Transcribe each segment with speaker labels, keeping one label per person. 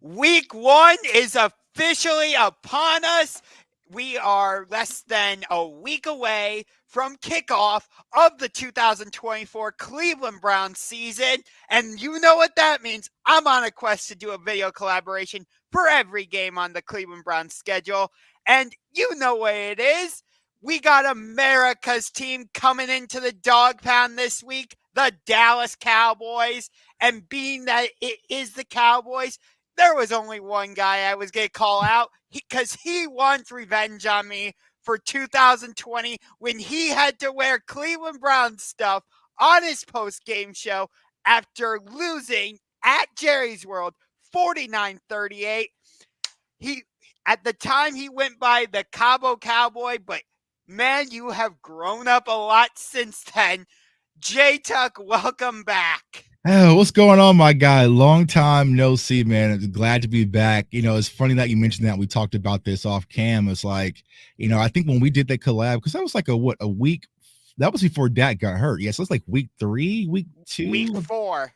Speaker 1: Week 1 is officially upon us. We are less than a week away from kickoff of the 2024 Cleveland Browns season. And you know what that means. I'm on a quest to do a video collaboration for every game on the Cleveland Browns schedule. And you know what it is. We got America's team coming into the Dawg Pound this week, the Dallas Cowboys. And being that it is the Cowboys, there was only one guy I was going to call out because he wants revenge on me for 2020 when he had to wear Cleveland Browns stuff on his post-game show after losing at Jerry's World 49-38. He at the time he went by the Cabo Cowboy, but man, you have grown up a lot since then. J-Tuck, welcome back.
Speaker 2: Oh, what's going on, my guy? Long time no see, man. I'm glad to be back. It's funny that you mentioned that. We talked about this off cam. It's like, I think when we did that collab, because that was like a week. That was before Dak got hurt. Yeah, so it's like week 3, week 2, week 4,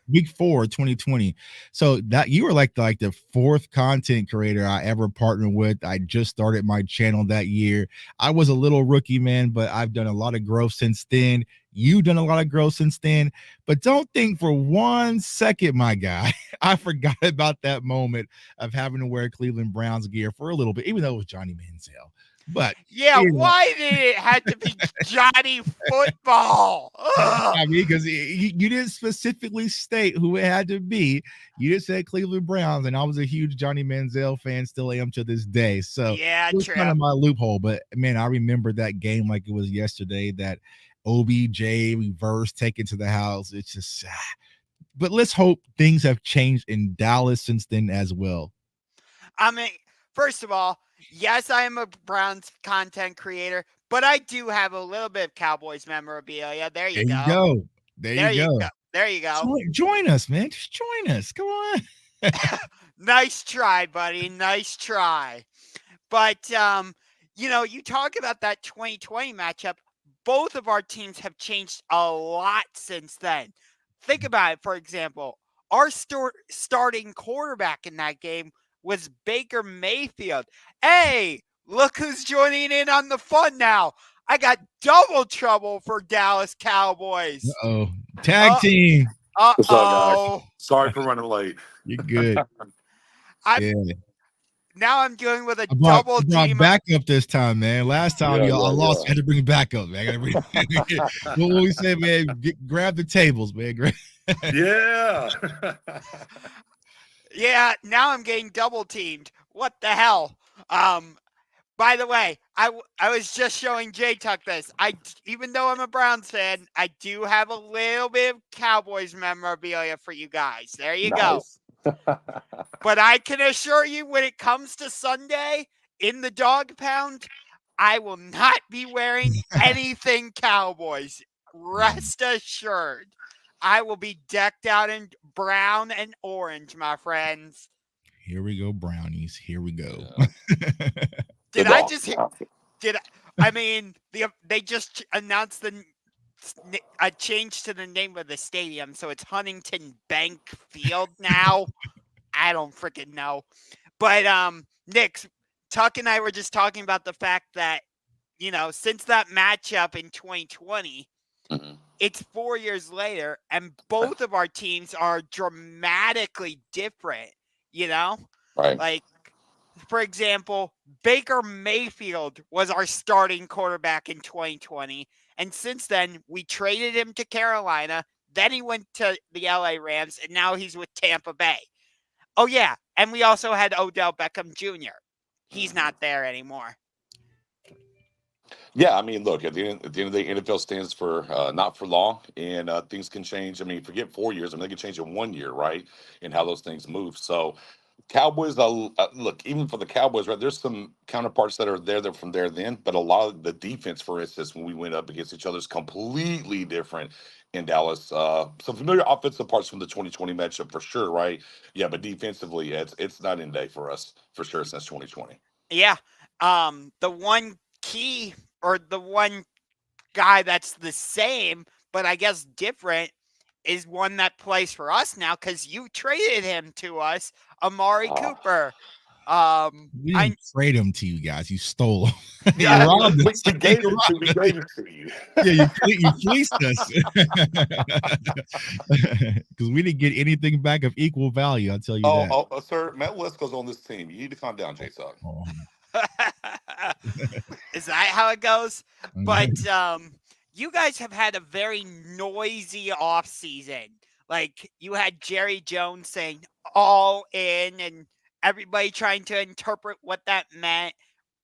Speaker 2: 2020. So that you were like the fourth content creator I ever partnered with. I just started my channel that year. I was a little rookie, man, but I've done a lot of growth since then. You've done a lot of growth since then, but don't think for 1 second, my guy, I forgot about that moment of having to wear Cleveland Browns gear for a little bit, even though it was Johnny Manziel. But
Speaker 1: yeah, why did it have to be Johnny Football?
Speaker 2: I mean, because you didn't specifically state who it had to be. You just said Cleveland Browns, and I was a huge Johnny Manziel fan, still am to this day. So
Speaker 1: yeah,
Speaker 2: it was kind of my loophole. But man, I remember that game like it was yesterday. That OBJ reverse taken to the house. It's just, but let's hope things have changed in Dallas since then as well.
Speaker 1: I mean, first of all, yes, I am a Browns content creator, but I do have a little bit of Cowboys memorabilia. There you go.
Speaker 2: There you go.
Speaker 1: There you go.
Speaker 2: Join us, man. Just join us. Come on.
Speaker 1: Nice try, buddy. Nice try. But, you talk about that 2020 matchup. Both of our teams have changed a lot since then. Think about it, for example. Our starting quarterback in that game was Baker Mayfield. Hey, look who's joining in on the fun now. I got double trouble for Dallas Cowboys.
Speaker 2: Uh-oh. Tag team.
Speaker 3: What's up, guys? Sorry for running late.
Speaker 2: You're good.
Speaker 1: Now I'm dealing with a double team.
Speaker 2: Backup this time, man. Last time I lost. I had to bring backup, man. What we say, man? Grab the tables, man.
Speaker 3: Yeah.
Speaker 1: Yeah, now I'm getting double teamed. What the hell? By the way, I was just showing J-Tuck this. Even though I'm a Browns fan, I do have a little bit of Cowboys memorabilia for you guys. There you go. But I can assure you, when it comes to Sunday in the Dawg Pound, I will not be wearing anything Cowboys. Rest assured. I will be decked out in brown and orange, my friends.
Speaker 2: Here we go, brownies. Here we go.
Speaker 1: Did I just hear? I mean, they just announced a change to the name of the stadium, so it's Huntington Bank Field now. I don't freaking know. But Nick, Tuck and I were just talking about the fact that, since that matchup in 2020, it's 4 years later, and both of our teams are dramatically different,
Speaker 3: Right.
Speaker 1: Like, for example, Baker Mayfield was our starting quarterback in 2020. And since then, we traded him to Carolina. Then he went to the LA Rams, and now he's with Tampa Bay. Oh, yeah. And we also had Odell Beckham Jr. He's not there anymore.
Speaker 3: Yeah, I mean, look, at the end of the day, NFL stands for not for long, and things can change. I mean, forget 4 years. I mean, they can change in 1 year, right? And how those things move. So Cowboys, look, even for the Cowboys, right, there's some counterparts that are there that from there then, but a lot of the defense, for instance, when we went up against each other, is completely different in Dallas. Some familiar offensive parts from the 2020 matchup for sure, right? Yeah, but defensively, yeah, it's night and day for us for sure since 2020.
Speaker 1: Yeah. The one key or the one guy that's the same, but I guess different, is one that plays for us now because you traded him to us, Amari Cooper.
Speaker 2: We
Speaker 1: I
Speaker 2: didn't trade him to you guys. You stole him. You
Speaker 3: Yeah,
Speaker 2: robbed us.
Speaker 3: we gave
Speaker 2: You
Speaker 3: it to
Speaker 2: robbed us.
Speaker 3: you.
Speaker 2: Yeah, you fleeced us. Because we didn't get anything back of equal value. I'll tell you that.
Speaker 3: Sir, Matt Wesco's on this team. You need to calm down, Jason.
Speaker 2: Oh.
Speaker 1: Is that how it goes? But
Speaker 2: Mhm.
Speaker 1: you guys have had a very noisy off season. Like you had Jerry Jones saying all in and everybody trying to interpret what that meant.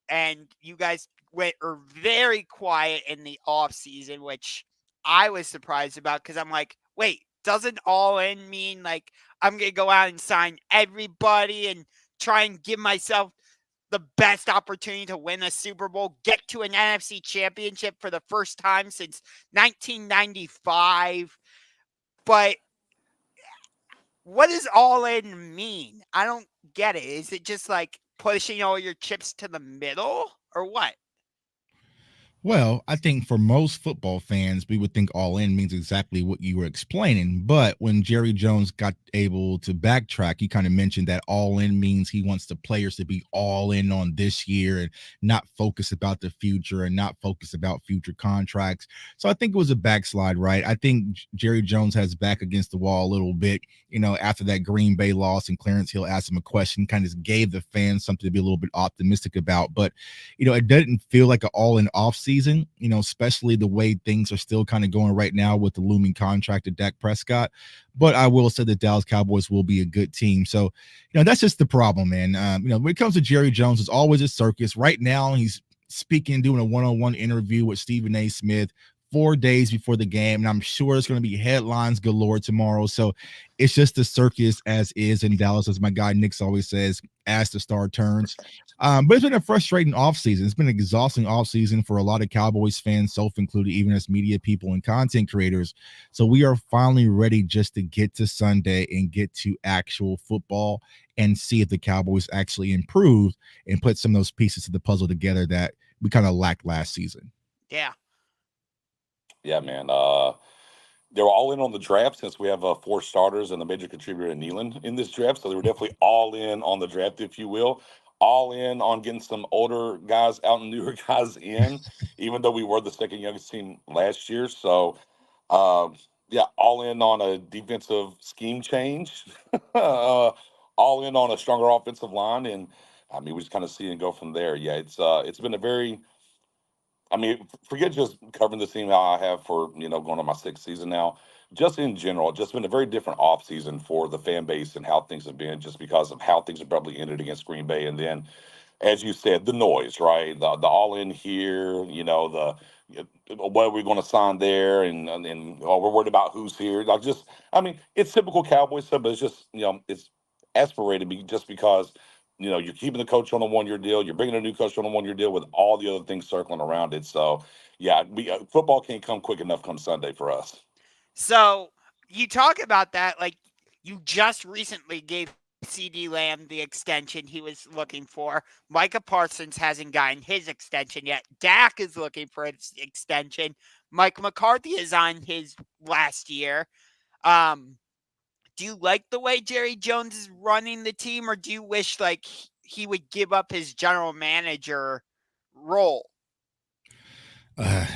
Speaker 1: And you guys were very quiet in the off season, which I was surprised about because I'm like, wait, doesn't all in mean like I'm gonna go out and sign everybody and try and give myself the best opportunity to win a Super Bowl, get to an NFC championship for the first time since 1995. But what does all in mean? I don't get it. Is it just like pushing all your chips to the middle or what?
Speaker 2: Well, I think for most football fans, we would think all in means exactly what you were explaining. But when Jerry Jones got able to backtrack, he kind of mentioned that all in means he wants the players to be all in on this year and not focus about the future and not focus about future contracts. So I think it was a backslide, right? I think Jerry Jones has back against the wall a little bit, after that Green Bay loss and Clarence Hill asked him a question, kind of gave the fans something to be a little bit optimistic about. But it doesn't feel like an all in off season, especially the way things are still kind of going right now with the looming contract of Dak Prescott. But I will say the Dallas Cowboys will be a good team. So, that's just the problem, man. When it comes to Jerry Jones, it's always a circus. Right now, he's speaking, doing a one-on-one interview with Stephen A. Smith 4 days before the game, and I'm sure it's going to be headlines galore tomorrow. So it's just a circus as is in Dallas, as my guy Nick's always says, as the star turns. But it's been a frustrating offseason. It's been an exhausting offseason for a lot of Cowboys fans, self included, even as media people and content creators. So we are finally ready just to get to Sunday and get to actual football and see if the Cowboys actually improve and put some of those pieces of the puzzle together that we kind of lacked last season.
Speaker 1: Yeah.
Speaker 3: Yeah, man. They were all in on the draft since we have 4 starters and a major contributor in Nealon in this draft. So they were definitely all in on the draft, if you will. All in on getting some older guys out and newer guys in, even though we were the second youngest team last year. So, yeah, all in on a defensive scheme change, all in on a stronger offensive line. And I mean, we just kind of see and go from there. Yeah, it's been a very forget just covering the team how I have for going on my 6th season now. Just in general, just been a very different offseason for the fan base and how things have been, just because of how things abruptly ended against Green Bay, and then, as you said, the noise, right? The all in here, what are we going to sign there, and oh, we're worried about who's here. Like, just it's typical Cowboy stuff, but it's just it's aspirated just because you're keeping the coach on a 1-year deal. You're bringing a new coach on a 1-year deal with all the other things circling around it. So, yeah, football can't come quick enough come Sunday for us.
Speaker 1: So you talk about that, like you just recently gave CeeDee Lamb the extension he was looking for. Micah Parsons hasn't gotten his extension yet. Dak is looking for his extension. Mike McCarthy is on his last year. Do you like the way Jerry Jones is running the team, or do you wish like he would give up his general manager role?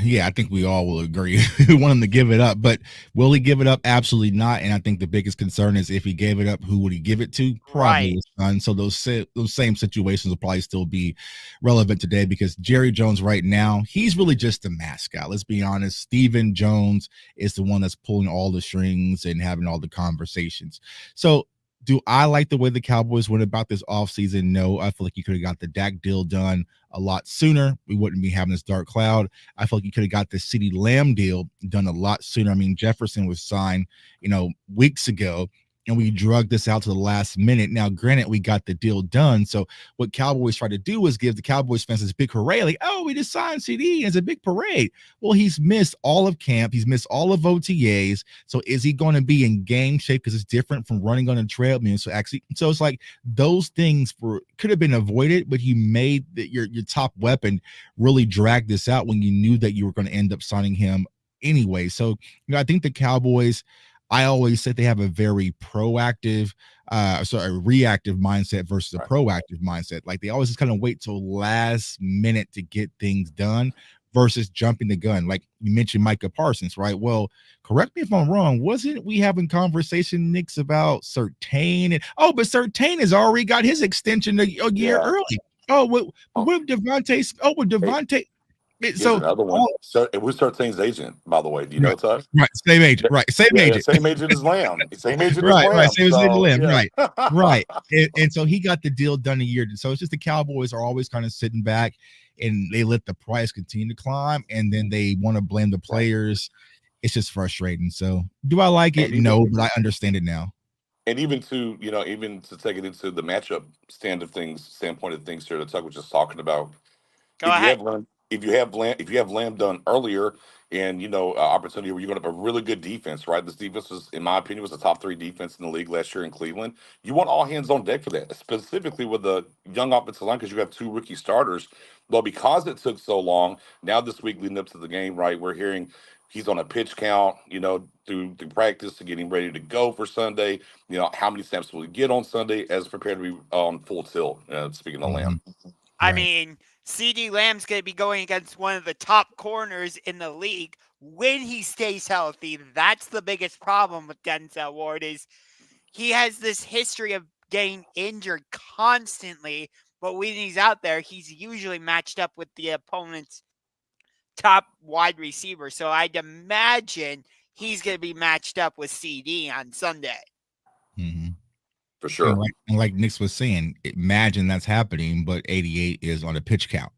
Speaker 2: Yeah, I think we all will agree. We want him to give it up, but will he give it up? Absolutely not. And I think the biggest concern is if he gave it up, who would he give it to? Probably
Speaker 1: Right.
Speaker 2: his son. So those same situations will probably still be relevant today because Jerry Jones right now, he's really just a mascot. Let's be honest. Stephen Jones is the one that's pulling all the strings and having all the conversations. So do I like the way the Cowboys went about this offseason? No, I feel like you could have got the Dak deal done a lot sooner. We wouldn't be having this dark cloud. I feel like you could have got the CeeDee Lamb deal done a lot sooner. I mean, Jefferson was signed, weeks ago, and we drugged this out to the last minute. Now, granted, we got the deal done. So what Cowboys try to do is give the Cowboys fans this big hooray, like, oh, we just signed CD. It's a big parade. Well, he's missed all of camp. He's missed all of OTAs. So is he going to be in game shape? Because it's different from running on a treadmill. So it's like those things could have been avoided, but he made your top weapon really drag this out when you knew that you were going to end up signing him anyway. So, I think the Cowboys, I always said they have a very proactive, reactive mindset versus a
Speaker 3: Right.
Speaker 2: proactive mindset. Like they always just kind of wait till last minute to get things done versus jumping the gun. Like you mentioned Micah Parsons, right? Well, correct me if I'm wrong. Wasn't we having conversation, Knicks, about Surtain? But Surtain has already got his extension a year
Speaker 3: Yeah.
Speaker 2: early. With Devontae. With
Speaker 3: Hey,
Speaker 2: Devontae.
Speaker 3: here's
Speaker 2: So
Speaker 3: another one.
Speaker 2: all
Speaker 3: So it was Sartain's agent, by the way. Do you
Speaker 2: right,
Speaker 3: know that?
Speaker 2: right, same agent, right, same
Speaker 3: Yeah,
Speaker 2: agent.
Speaker 3: same agent as Lamb. Same agent as
Speaker 2: Right,
Speaker 3: Lamb.
Speaker 2: same as
Speaker 3: So
Speaker 2: Lamb,
Speaker 3: yeah.
Speaker 2: right, right, and so he got the deal done a year. So it's just the Cowboys are always kind of sitting back, and they let the price continue to climb, and then they want to blame the
Speaker 3: Right.
Speaker 2: players. It's just frustrating. So, do I like it?
Speaker 3: And even
Speaker 2: No, but I understand it now.
Speaker 3: and even to even to take it into the matchup standpoint of things here that Tuck was just talking about.
Speaker 1: Go ahead.
Speaker 3: If you have Lamb done earlier, and opportunity where you're going to have a really good defense, right? This defense was, in my opinion, was the top three defense in the league last year in Cleveland. You want all hands on deck for that, specifically with the young offensive line, because you have two rookie starters. Well, because it took so long, now this week leading up to the game, right, we're hearing he's on a pitch count, through practice to getting ready to go for Sunday. How many snaps will he get on Sunday as prepared to be on full tilt? Speaking of
Speaker 2: Mhm.
Speaker 3: Lamb.
Speaker 1: I
Speaker 2: Right.
Speaker 1: mean, CeeDee Lamb's going to be going against one of the top corners in the league when he stays healthy. That's the biggest problem with Denzel Ward is he has this history of getting injured constantly, but when he's out there, he's usually matched up with the opponent's top wide receiver. So I'd imagine he's going to be matched up with CD on Sunday.
Speaker 2: Mm-hmm.
Speaker 3: For sure.
Speaker 2: And like Nick was saying, imagine that's happening, but 88 is on a pitch count.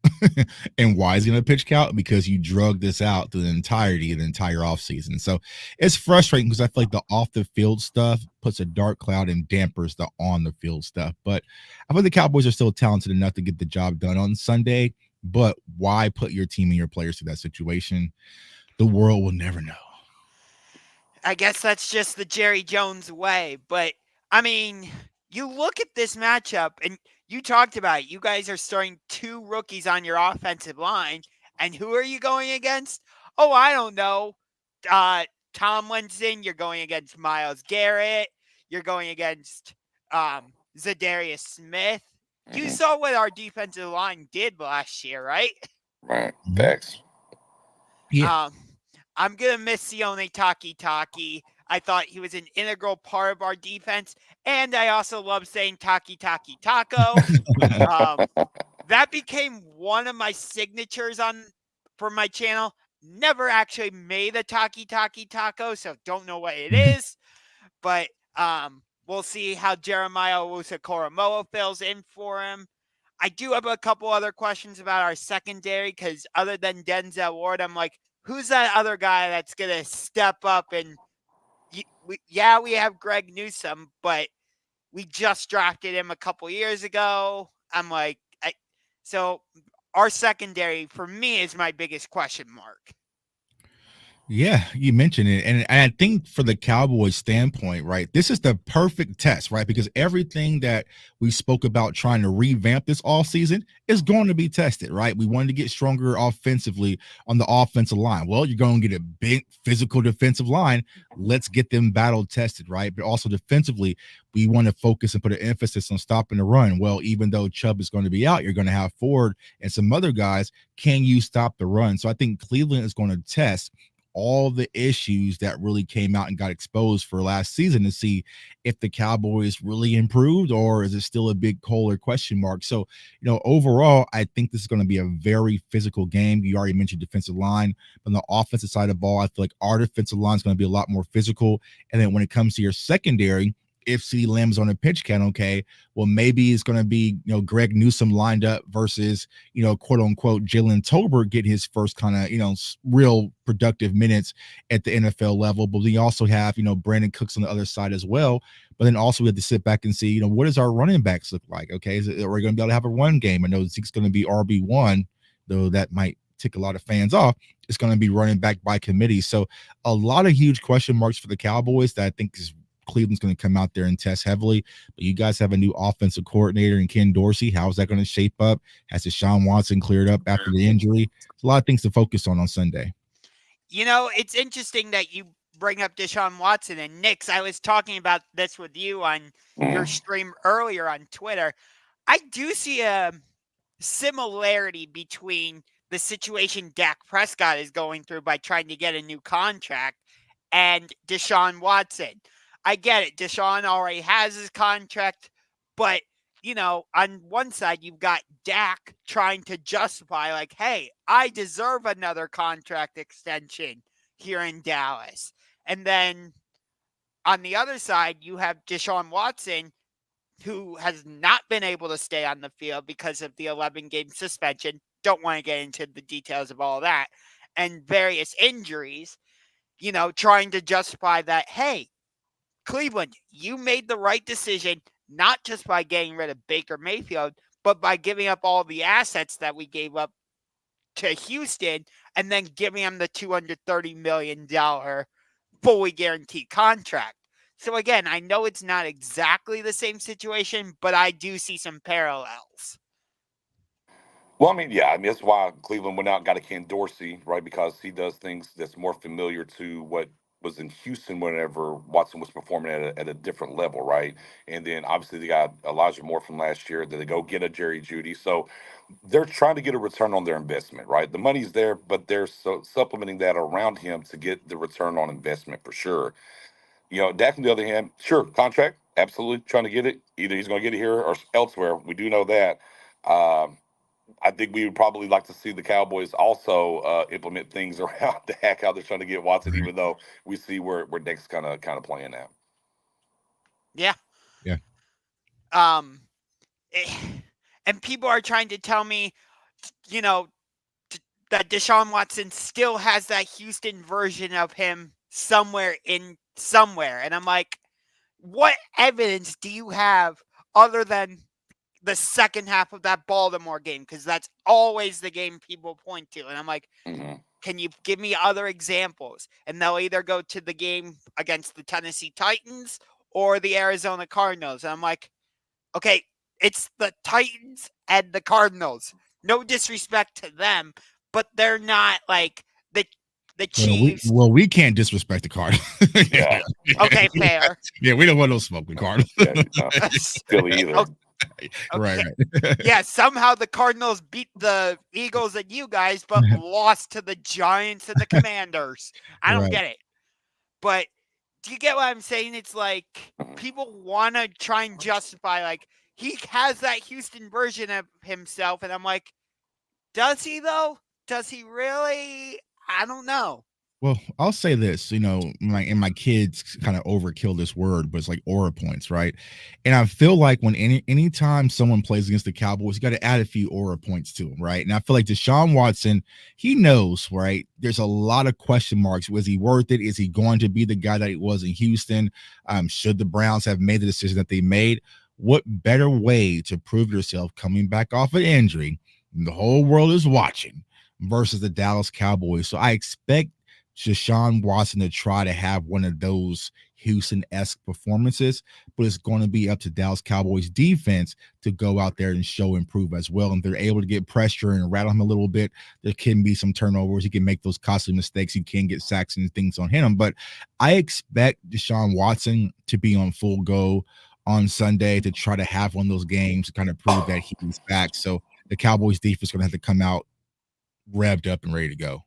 Speaker 2: And why is he on a pitch count? Because you drug this out through the entirety of the entire offseason. So it's frustrating because I feel like the off the field stuff puts a dark cloud and dampers the on the field stuff. But I feel the Cowboys are still talented enough to get the job done on Sunday. But why put your team and your players through that situation? The world will never know.
Speaker 1: I guess that's just the Jerry Jones way. But, I mean, you look at this matchup, and you talked about it. You guys are starting two rookies on your offensive line. And who are you going against? Oh, I don't know. Tomlinson, you're going against Myles Garrett. You're going against Zadarius Smith. You
Speaker 3: Hmm.
Speaker 1: saw what our defensive line did last year, right?
Speaker 3: Right.
Speaker 2: Mhm.
Speaker 3: Facts.
Speaker 2: Yeah.
Speaker 1: I'm going to miss Sione Taki. I thought he was an integral part of our defense. And I also love saying Taki Taco. That became one of my signatures for my channel. Never actually made a Taki Taco, so don't know what it is. But we'll see how Jeremiah Owusu-Koramoah fills in for him. I do have a couple other questions about our secondary because other than Denzel Ward, I'm like, who's that other guy that's going to step up? And we have Greg Newsome, but we just drafted him a couple years ago. I'm like, so our secondary for me is my biggest question mark.
Speaker 2: Yeah, you mentioned it. And I think for the Cowboys standpoint, right, this is the perfect test, right? Because everything that we spoke about trying to revamp this all season is going to be tested, right? We wanted to get stronger offensively on the offensive line. Well, you're going to get a big physical defensive line. Let's get them battle tested, right? But also defensively, we want to focus and put an emphasis on stopping the run. Well, even though Chubb is going to be out, you're going to have Ford and some other guys. Can you stop the run? So I think Cleveland is going to test all the issues that really came out and got exposed for last season to see if the Cowboys really improved or is it still a big Kohler question mark. So, overall, I think this is going to be a very physical game. You already mentioned defensive line. On the offensive side of the ball, I feel like our defensive line is going to be a lot more physical. And then when it comes to your secondary, if CeeDee Lamb's on a pitch count, okay, well, maybe it's going to be, Greg Newsome lined up versus, quote unquote, Jalen Tolbert get his first kind of, real productive minutes at the NFL level. But we also have, Brandon Cooks on the other side as well. But then also we have to sit back and see, what does our running backs look like? Okay, are we going to be able to have a run game? I know Zeke's going to be RB1, though that might tick a lot of fans off. It's going to be running back by committee. So a lot of huge question marks for the Cowboys that I think is Cleveland's going to come out there and test heavily. But you guys have a new offensive coordinator in Ken Dorsey. How is that going to shape up? Has Deshaun Watson cleared up after the injury? There's a lot of things to focus on Sunday.
Speaker 1: It's interesting that you bring up Deshaun Watson. And Nix, I was talking about this with you on your stream earlier on Twitter. I do see a similarity between the situation Dak Prescott is going through by trying to get a new contract and Deshaun Watson. I get it. Deshaun already has his contract, but on one side, you've got Dak trying to justify, like, hey, I deserve another contract extension here in Dallas. And then on the other side, you have Deshaun Watson, who has not been able to stay on the field because of the 11-game suspension. Don't want to get into the details of all that. And various injuries, trying to justify that, hey, Cleveland, you made the right decision, not just by getting rid of Baker Mayfield, but by giving up all the assets that we gave up to Houston and then giving them the $230 million fully guaranteed contract. So again, I know it's not exactly the same situation, but I do see some parallels.
Speaker 3: Well, I mean, yeah, I mean that's why Cleveland went out and got a Ken Dorsey, right? Because he does things that's more familiar to what was in Houston whenever Watson was performing at a different level, right? And then obviously they got Elijah Moore from last year. Then they go get a Jerry Jeudy. So they're trying to get a return on their investment, right? The money's there, but they're supplementing that around him to get the return on investment for sure. Dak, on the other hand, sure, contract, absolutely trying to get it. Either he's going to get it here or elsewhere. We do know that. I think we would probably like to see the Cowboys also implement things around Dak, how they're trying to get Watson, even though we see where Dak's kind of playing now.
Speaker 1: Yeah.
Speaker 2: Yeah.
Speaker 1: And people are trying to tell me, that Deshaun Watson still has that Houston version of him somewhere. And I'm like, what evidence do you have other than the second half of that Baltimore game? Because that's always the game people point to. And I'm like, can you give me other examples? And they'll either go to the game against the Tennessee Titans or the Arizona Cardinals. And I'm like, okay, it's the Titans and the Cardinals. No disrespect to them, but they're not like the Chiefs.
Speaker 2: Well, we can't disrespect the Cardinals.
Speaker 3: Yeah.
Speaker 1: Okay, fair.
Speaker 2: Yeah, we don't want no smoke with Cardinals.
Speaker 3: Philly either.
Speaker 1: Okay.
Speaker 2: Right.
Speaker 1: Yeah, somehow the Cardinals beat the Eagles and you guys, but lost to the Giants and the Commanders. I don't get it. But do you get what I'm saying? It's like people want to try and justify, like, he has that Houston version of himself. And I'm like, does he, though? Does he really? I don't know.
Speaker 2: Well, I'll say this, my kids kind of overkill this word, but it's like aura points, right? And I feel like when anytime someone plays against the Cowboys, you got to add a few aura points to them, right? And I feel like Deshaun Watson, he knows, right? There's a lot of question marks. Was he worth it? Is he going to be the guy that he was in Houston? Should the Browns have made the decision that they made? What better way to prove yourself coming back off an injury? The whole world is watching versus the Dallas Cowboys. So I expect Deshaun Watson to try to have one of those Houston-esque performances, but it's going to be up to Dallas Cowboys defense to go out there and show improve as well. And if they're able to get pressure and rattle him a little bit, there can be some turnovers. He can make those costly mistakes. He can get sacks and things on him. But I expect Deshaun Watson to be on full go on Sunday to try to have one of those games to kind of prove that he's back. So the Cowboys defense is going to have to come out revved up and ready to go.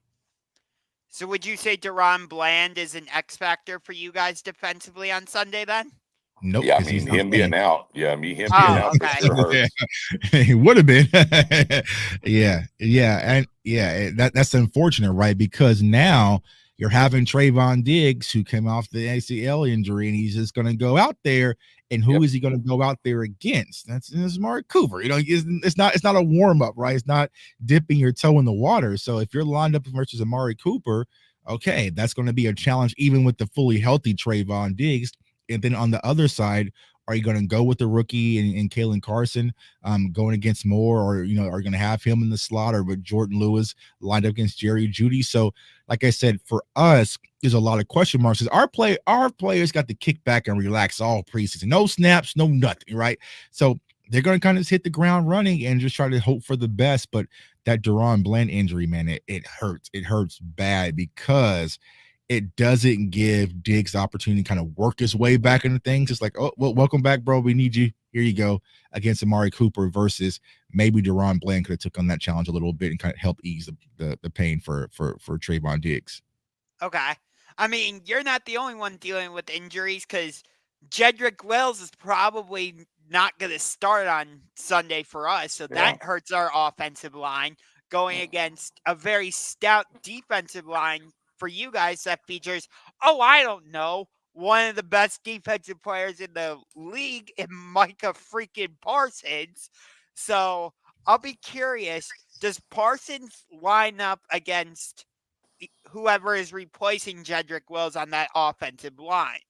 Speaker 1: So would you say Deron Bland is an X factor for you guys defensively on Sunday then?
Speaker 2: Nope.
Speaker 3: Yeah, I mean, him being out. Yeah, I mean, him being out for sure hurts.
Speaker 2: He would have been. Yeah. And that's unfortunate, right? Because now you're having Trayvon Diggs, who came off the ACL injury, and he's just going to go out there. And who is he going to go out there against? That's Amari Cooper. It's not a warm up, right? It's not dipping your toe in the water. So if you're lined up versus Amari Cooper, okay, that's going to be a challenge, even with the fully healthy Trayvon Diggs. And then on the other side, are you going to go with the rookie and Kalen Carson going against Moore, or are you going to have him in the slot, or with Jordan Lewis lined up against Jerry Jeudy? So, like I said, for us, there's a lot of question marks. Our players got to kick back and relax all preseason. No snaps, no nothing, right? So they're going to kind of hit the ground running and just try to hope for the best. But that Deron Bland injury, man, it hurts. It hurts bad because it doesn't give Diggs the opportunity to kind of work his way back into things. It's like, oh, well, welcome back, bro. We need you. Here you go, against Amari Cooper versus maybe Deron Bland could have took on that challenge a little bit and kind of help ease the pain for Trayvon Diggs.
Speaker 1: Okay. I mean, you're not the only one dealing with injuries because Jedrick Wills is probably not going to start on Sunday for us. So that hurts our offensive line going against a very stout defensive line for you guys that features, I don't know, one of the best defensive players in the league in Micah freaking Parsons. So I'll be curious, does Parsons line up against whoever is replacing Jedrick Wills on that offensive line?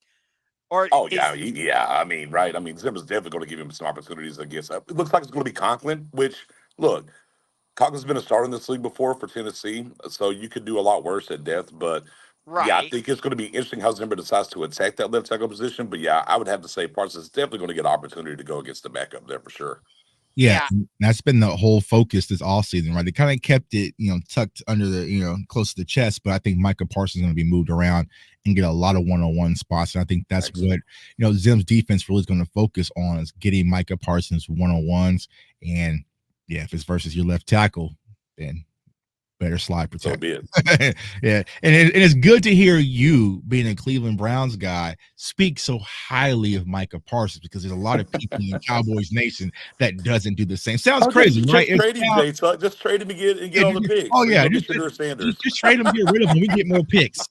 Speaker 1: Or
Speaker 3: yeah. I mean, right. I mean, Zimmer's definitely going to give him some opportunities against. It looks like it's going to be Conklin, which, look, Conklin's been a starter in this league before for Tennessee, so you could do a lot worse at depth. But, yeah, I think it's going to be interesting how Zimmer decides to attack that left tackle position. But, yeah, I would have to say Parsons is definitely going to get an opportunity to go against the backup there for sure.
Speaker 2: Yeah, that's been the whole focus this offseason, right? They kind of kept it, tucked under the, close to the chest, but I think Micah Parsons is going to be moved around and get a lot of one-on-one spots. And I think that's what, Zim's defense really is going to focus on is getting Micah Parsons one-on-ones. And, yeah, if it's versus your left tackle, then better slide protect.
Speaker 3: So be it.
Speaker 2: Yeah. And it's good to hear you, being a Cleveland Browns guy, speak so highly of Micah Parsons, because there's a lot of people in Cowboys Nation that doesn't do the same. Sounds crazy, right?
Speaker 3: Just trade him and get all the picks.
Speaker 2: Oh, yeah.
Speaker 3: Just
Speaker 2: trade him, get rid of him. We get more picks.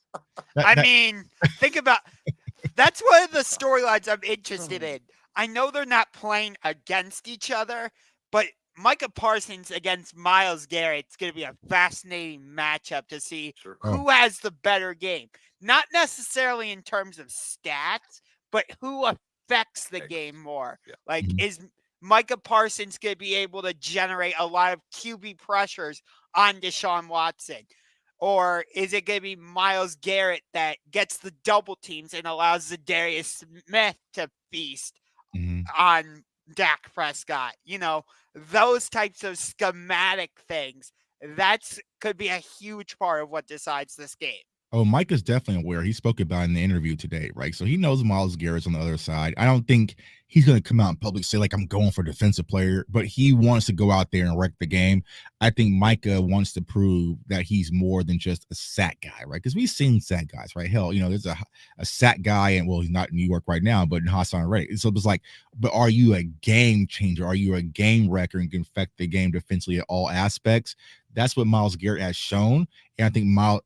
Speaker 1: I mean, think about that's one of the storylines I'm interested in. I know they're not playing against each other, but Micah Parsons against Myles Garrett is going to be a fascinating matchup to see who has the better game. Not necessarily in terms of stats, but who affects the game more. Like, is Micah Parsons going to be able to generate a lot of QB pressures on Deshaun Watson? Or is it going to be Myles Garrett that gets the double teams and allows Zadarius Smith to feast on Dak Prescott? Those types of schematic things, that's could be a huge part of what decides this game.
Speaker 2: Oh, Mike is definitely aware. He spoke about it in the interview today, right? So he knows Myles Garrett's on the other side. I don't think he's going to come out in public and say, like, I'm going for defensive player, but he wants to go out there and wreck the game. I think Micah wants to prove that he's more than just a sack guy, right? Because we've seen sack guys, right? Hell, there's a sack guy, and, well, he's not in New York right now, but in Hassan Reddick. So it's like, but are you a game changer? Are you a game wrecker and can affect the game defensively at all aspects? That's what Myles Garrett has shown. And I think Micah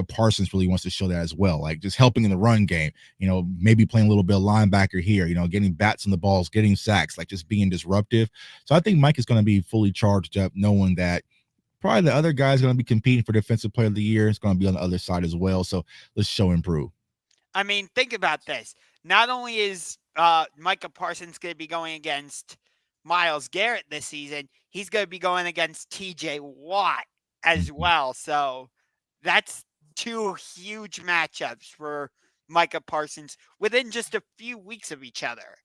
Speaker 2: Parsons really wants to show that as well, like just helping in the run game, maybe playing a little bit of linebacker here, getting bats on the balls, getting sacks, like just being disruptive. So I think Mike is going to be fully charged up, knowing that probably the other guy is going to be competing for Defensive Player of the Year. It's going to be on the other side as well. So let's show and prove.
Speaker 1: I mean, think about this. Not only is Micah Parsons going to be going against Myles Garrett this season, he's going to be going against TJ Watt as well. So that's two huge matchups for Micah Parsons within just a few weeks of each other.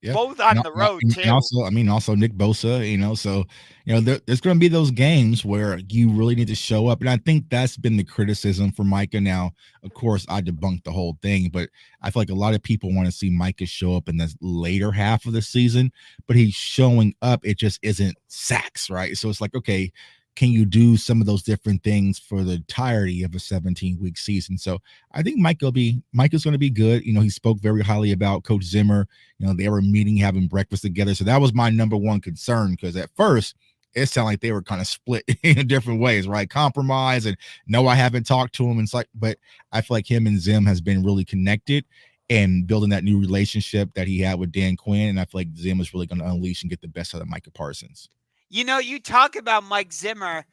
Speaker 2: Yeah.
Speaker 1: Both on the road, too.
Speaker 2: And also Nick Bosa, so, there's going to be those games where you really need to show up. And I think that's been the criticism for Micah. Now, of course, I debunked the whole thing, but I feel like a lot of people want to see Micah show up in the later half of the season, but he's showing up. It just isn't sacks, right? So it's like, okay, can you do some of those different things for the entirety of a 17-week season? So I think Micah's going to be good. He spoke very highly about Coach Zimmer. They were meeting, having breakfast together. So that was my number one concern, because at first it sounded like they were kind of split in different ways, right? Compromise, and no, I haven't talked to him. It's like, but I feel like him and Zim has been really connected and building that new relationship that he had with Dan Quinn. And I feel like Zim is really going to unleash and get the best out of Micah Parsons.
Speaker 1: You talk about Mike Zimmer.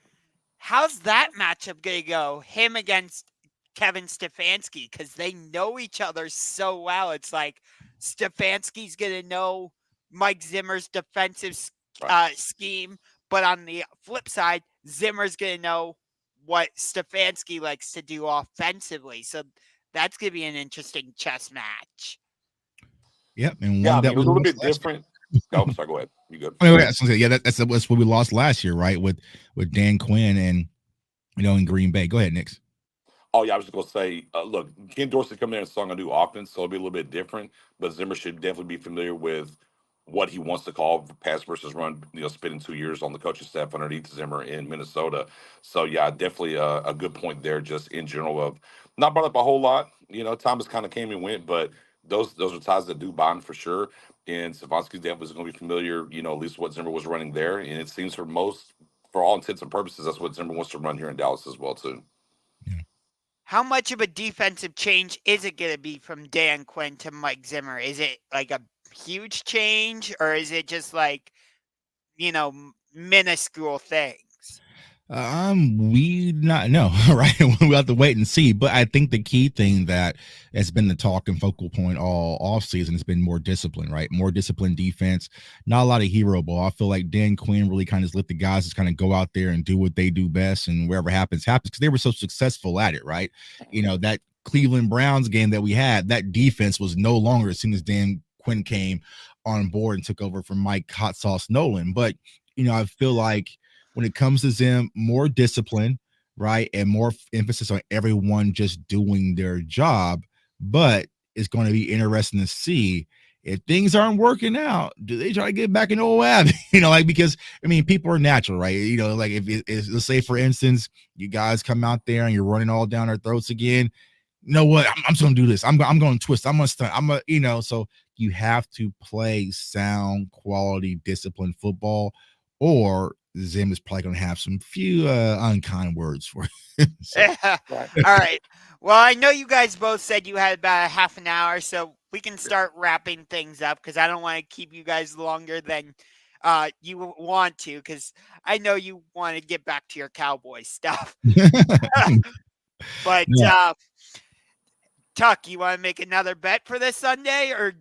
Speaker 1: How's that matchup going to go? Him against Kevin Stefanski, because they know each other so well. It's like Stefanski's going to know Mike Zimmer's defensive scheme, but on the flip side, Zimmer's going to know what Stefanski likes to do offensively. So that's going to be an interesting chess match.
Speaker 2: Yep, and
Speaker 3: a little bit different. Oh, sorry, go ahead. You good?
Speaker 2: Anyway, that's what we lost last year, right? With Dan Quinn, and in Green Bay. Go ahead, Nix.
Speaker 3: Oh yeah, I was just gonna say, look, Ken Dorsey come there and sung a new offense, so it'll be a little bit different. But Zimmer should definitely be familiar with what he wants to call pass versus run. Spending 2 years on the coaching staff underneath Zimmer in Minnesota. So yeah, definitely a good point there. Just in general, of not brought up a whole lot. Thomas kind of came and went, but those are ties that do bond for sure. And Stefanski's definitely is going to be familiar. At least what Zimmer was running there, and it seems for all intents and purposes, that's what Zimmer wants to run here in Dallas as well too.
Speaker 2: Yeah.
Speaker 1: How much of a defensive change is it going to be from Dan Quinn to Mike Zimmer? Is it like a huge change, or is it just like, minuscule things?
Speaker 2: We not know, right? We have to wait and see. But I think the key thing that has been the talk and focal point all off season has been more discipline, right? More disciplined defense, not a lot of hero ball. I feel like Dan Quinn really kind of let the guys just kind of go out there and do what they do best, and wherever happens, because they were so successful at it, right? That Cleveland Browns game that we had, that defense was no longer as soon as Dan Quinn came on board and took over from Mike Hot Sauce Nolan. But I feel like when it comes to Zim, more discipline, right? And more emphasis on everyone just doing their job. But it's going to be interesting to see if things aren't working out, do they try to get back in old habit? Because people are natural, right? Like if let's say, for instance, you guys come out there and you're running all down our throats again. You know what? I'm just gonna do this. I'm going to twist. I'm gonna stunt. So you have to play sound, quality, disciplined football, or Zim is probably going to have some few unkind words for him.
Speaker 1: Yeah. All right. Well, I know you guys both said you had about a half an hour, so we can start wrapping things up because I don't want to keep you guys longer than you want to, because I know you want to get back to your Cowboy stuff. But Tuck, you want to make another bet for this Sunday, or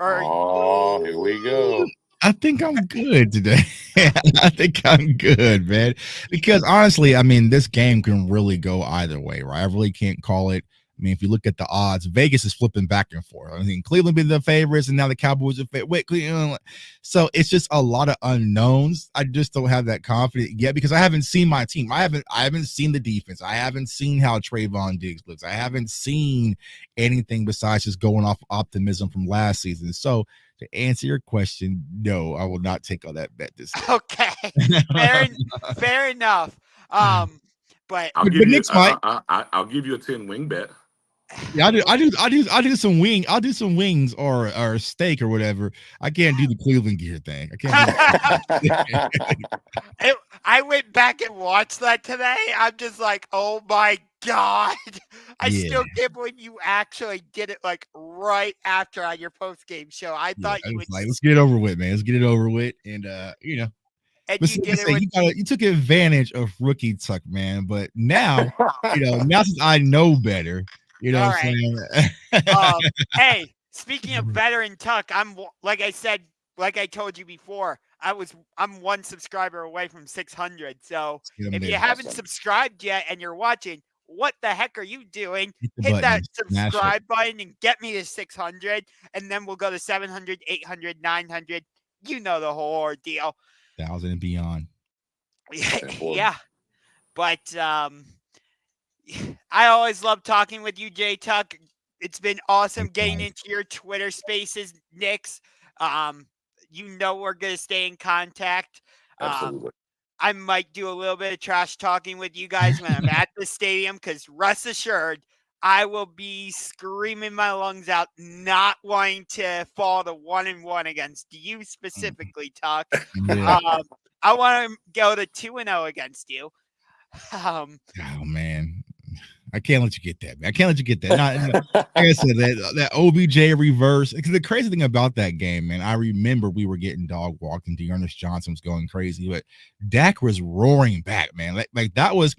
Speaker 3: here we go.
Speaker 2: I think I'm good today. I think I'm good, man. Because honestly, this game can really go either way, right? I really can't call it. If you look at the odds, Vegas is flipping back and forth. Cleveland been the favorites, and now the Cowboys are Cleveland. So it's just a lot of unknowns. I just don't have that confidence yet because I haven't seen my team. I haven't seen the defense. I haven't seen how Trayvon Diggs looks. I haven't seen anything besides just going off optimism from last season. So to answer your question, no, I will not take on that bet this day.
Speaker 1: Okay, fair enough. But
Speaker 3: I'll give you. I'll give you a 10 wing bet.
Speaker 2: Yeah, I do some wing. I'll do some wings or steak or whatever. I can't do the Cleveland gear thing. I can't do that.
Speaker 1: I went back and watched that today. I'm just like, oh my God. I still can't believe you actually did it like right after on your post game show. I thought you would
Speaker 2: let's get it over with, man. Let's get it over with. And
Speaker 1: and
Speaker 2: but
Speaker 1: you did it
Speaker 2: you took advantage of rookie Tuck, man. But now, now since I know better, what I'm saying?
Speaker 1: Hey, speaking of veteran Tuck, I'm like I told you before, I'm one subscriber away from 600. So if you haven't subscribed yet and you're watching, what the heck are you doing? Hit that subscribe button and get me to 600, and then we'll go to 700, 800, 900. You know the whole ordeal.
Speaker 2: 1,000 and beyond.
Speaker 1: Yeah, but I always love talking with you, Jay Tuck. It's been awesome getting into your Twitter spaces, Nix. We're going to stay in contact.
Speaker 3: Absolutely.
Speaker 1: I might do a little bit of trash talking with you guys when I'm at the stadium, because rest assured, I will be screaming my lungs out, not wanting to fall to 1-1 against you specifically, Tuck.
Speaker 2: Yeah.
Speaker 1: I want to go to 2-0 against you.
Speaker 2: Oh man, I can't let you get that, man. I can't let you get that. Like I said, that OBJ reverse. Because the crazy thing about that game, man, I remember we were getting dog walked and Dearness Johnson was going crazy, but Dak was roaring back, man. Like that was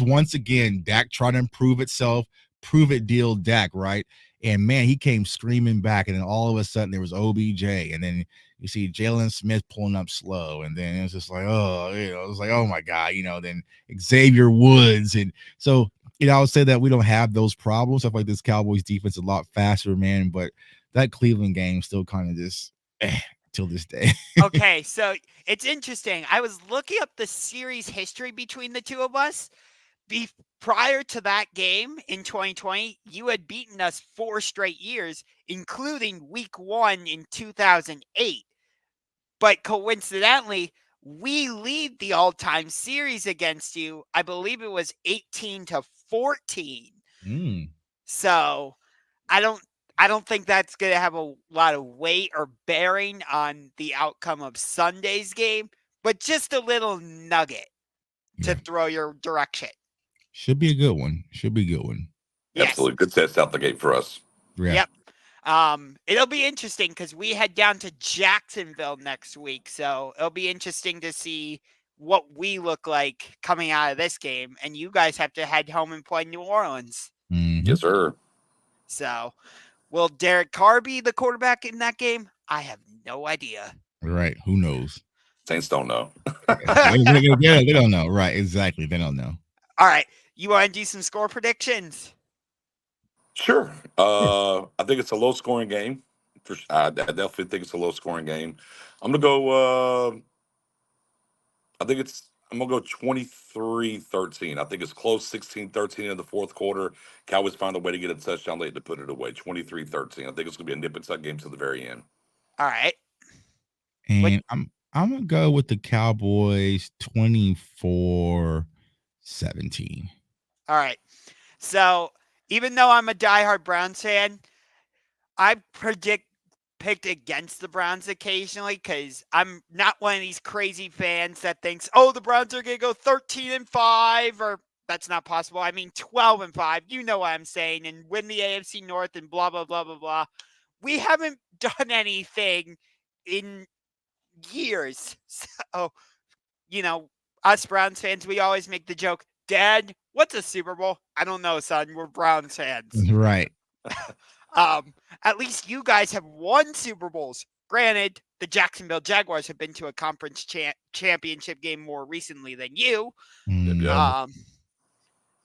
Speaker 2: once again Dak trying to improve itself, prove it deal Dak, right? And man, he came screaming back, and then all of a sudden there was OBJ, and then you see Jalen Smith pulling up slow, and then it's just like, it was like, oh my God, then Xavier Woods. And so, I would say that we don't have those problems. I feel like this Cowboys defense is a lot faster, man, but that Cleveland game still kind of just till this day.
Speaker 1: Okay, so it's interesting. I was looking up the series history between the two of us. prior to that game in 2020, you had beaten us 4 straight years, including week 1 in 2008. But coincidentally, we lead the all-time series against you. I believe it was 18-14. So I don't think that's going to have a lot of weight or bearing on the outcome of Sunday's game, but just a little nugget to throw your direction.
Speaker 2: Should be a good one. Should be a good one.
Speaker 1: Yes.
Speaker 3: Absolutely. Good test out the gate for us.
Speaker 2: Yeah.
Speaker 1: Yep. It'll be interesting because we head down to Jacksonville next week. So it'll be interesting to see what we look like coming out of this game. And you guys have to head home and play New Orleans.
Speaker 3: Yes, sir.
Speaker 1: So will Derek Carr be the quarterback in that game? I have no idea.
Speaker 2: Right. Who knows?
Speaker 3: Saints don't know.
Speaker 2: They don't know. Right. Exactly. They don't know.
Speaker 1: All right. You want to do some score predictions?
Speaker 3: Sure. I think it's a low scoring game. I definitely think it's a low scoring game. I'm going to go, I'm going to go 23-13. I think it's close, 16-13 in the fourth quarter. Cowboys found a way to get a touchdown late to put it away. 23-13. I think it's going to be a nip and tuck game to the very end.
Speaker 1: All right.
Speaker 2: And I'm going to go with the Cowboys 24-17.
Speaker 1: All right. So even though I'm a diehard Browns fan, I picked against the Browns occasionally because I'm not one of these crazy fans that thinks, oh, the Browns are going to go 13-5, or that's not possible. I mean, 12-5. You know what I'm saying, and win the AFC North and blah, blah, blah, blah, blah. We haven't done anything in years. So, us Browns fans, we always make the joke, Dad, what's a Super Bowl? I don't know, son. We're Browns fans.
Speaker 2: Right.
Speaker 1: At least you guys have won Super Bowls. Granted, the Jacksonville Jaguars have been to a conference championship game more recently than you.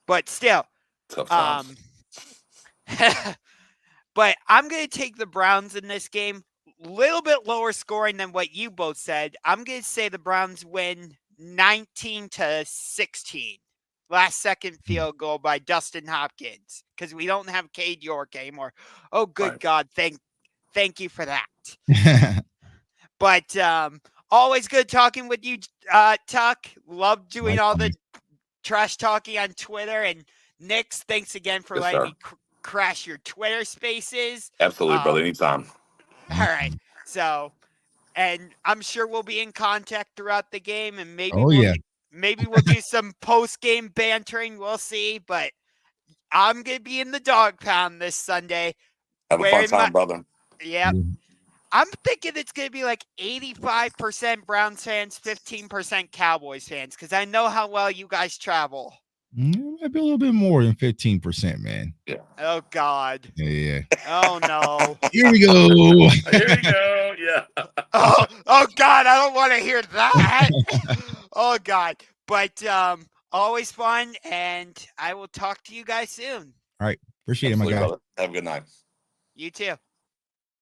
Speaker 1: But still.
Speaker 3: Tough times.
Speaker 1: But I'm going to take the Browns in this game. A little bit lower scoring than what you both said. I'm going to say the Browns win 19-16. Last second field goal by Dustin Hopkins because we don't have Cade York anymore. Oh, good God. Thank you for that. But always good talking with you, Tuck. Love doing all the trash talking on Twitter. And Nix, thanks again for letting me crash your Twitter spaces.
Speaker 3: Absolutely, brother. Anytime.
Speaker 1: All right. So, and I'm sure we'll be in contact throughout the game, and maybe maybe we'll do some post-game bantering. We'll see. But I'm going to be in the Dawg Pound this Sunday.
Speaker 3: Have a fun time, brother.
Speaker 1: Yep. I'm thinking it's going to be like 85% Browns fans, 15% Cowboys fans, because I know how well you guys travel.
Speaker 2: It might be a little bit more than 15%, man.
Speaker 3: Yeah.
Speaker 1: Oh, God.
Speaker 2: Yeah.
Speaker 1: Oh, no.
Speaker 2: Here we go.
Speaker 3: Here we go. Yeah.
Speaker 1: Oh, God. I don't want to hear that. Oh, God. But always fun, and I will talk to you guys soon.
Speaker 2: All right. Appreciate it, my guy.
Speaker 3: Brother. Have a good night.
Speaker 1: You too.